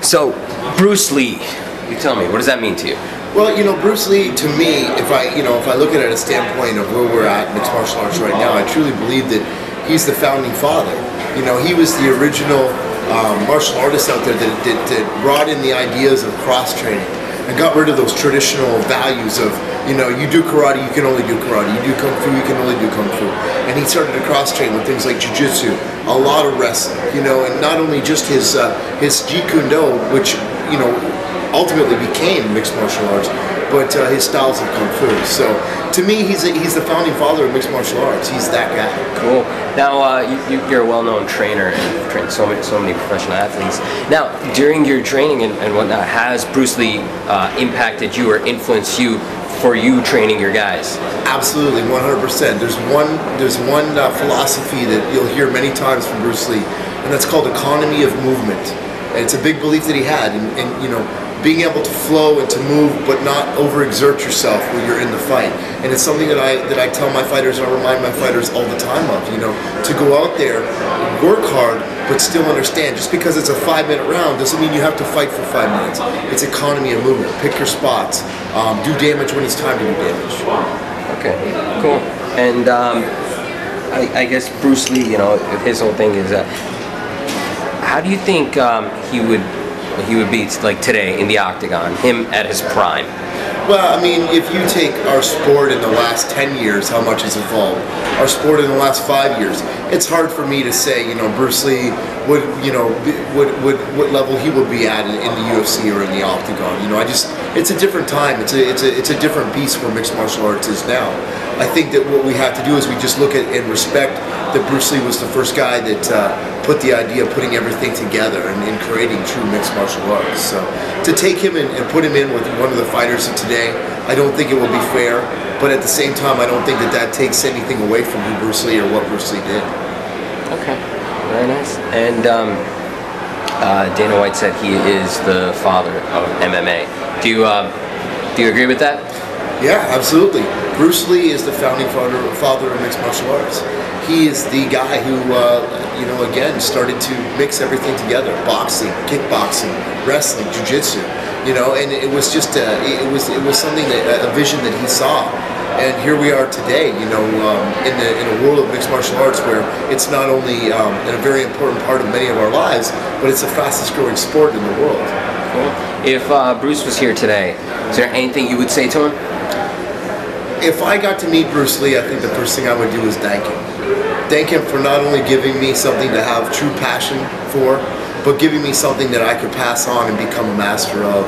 So, Bruce Lee, you tell me, what does that mean to you? Well, you know, Bruce Lee, to me, if I look at it at a standpoint of where we're at in mixed martial arts right now, I truly believe that he's the founding father. You know, he was the original martial artist out there that brought in the ideas of cross-training and got rid of those traditional values of, you know, you do karate, you can only do karate. You do kung fu, you can only do kung fu. And he started to cross-train with things like jiu-jitsu, a lot of wrestling, you know, and not only just his Jeet Kune Do, which, you know, ultimately became mixed martial arts, but his styles of kung fu. So to me, he's the founding father of mixed martial arts. He's that guy. Cool. Now you're a well-known trainer and you've trained so many professional athletes. Now during your training and whatnot, has Bruce Lee impacted you or influenced you for you training your guys? Absolutely, 100%. There's one philosophy that you'll hear many times from Bruce Lee, and that's called economy of movement. And it's a big belief that he had, and you know, being able to flow and to move, but not overexert yourself when you're in the fight. And it's something that I tell my fighters, and I remind my fighters all the time of. You know, to go out there, work hard, but still understand. Just because it's a 5-minute round doesn't mean you have to fight for 5 minutes. It's economy of movement. Pick your spots. Do damage when it's time to do damage. Okay, cool. And I guess Bruce Lee, you know, his whole thing is how do you think he would be like today in the octagon, him at his prime? Well, I mean, if you take our sport in the last 10 years, how much has evolved, our sport in the last 5 years, it's hard for me to say, you know, Bruce Lee would, you know, what level he would be at in the UFC or in the octagon. You know, it's a different time. It's a different beast where mixed martial arts is now. I think that what we have to do is we just look at and respect that Bruce Lee was the first guy that put the idea of putting everything together and creating true mixed martial arts. So to take him and put him in with one of the fighters of today, I don't think it would be fair. But at the same time, I don't think that takes anything away from who Bruce Lee or what Bruce Lee did. Okay, very nice. And Dana White said he is the father of MMA. Do you agree with that? Yeah, absolutely. Bruce Lee is the founding father of mixed martial arts. He is the guy who, you know, again, started to mix everything together: boxing, kickboxing, wrestling, jiu-jitsu. You know, and it was just it was something a vision that he saw. And here we are today, you know, in a world of mixed martial arts where it's not only a very important part of many of our lives, but it's the fastest growing sport in the world. Cool. If Bruce was here today, is there anything you would say to him? If I got to meet Bruce Lee, I think the first thing I would do is thank him. Thank him for not only giving me something to have true passion for, but giving me something that I could pass on and become a master of.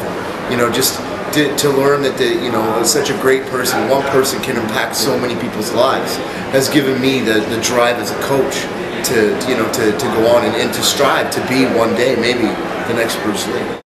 You know, just to learn that you know, such a great person, one person can impact so many people's lives, has given me the drive as a coach to, you know, to go on and to strive to be one day maybe the next Bruce Lee.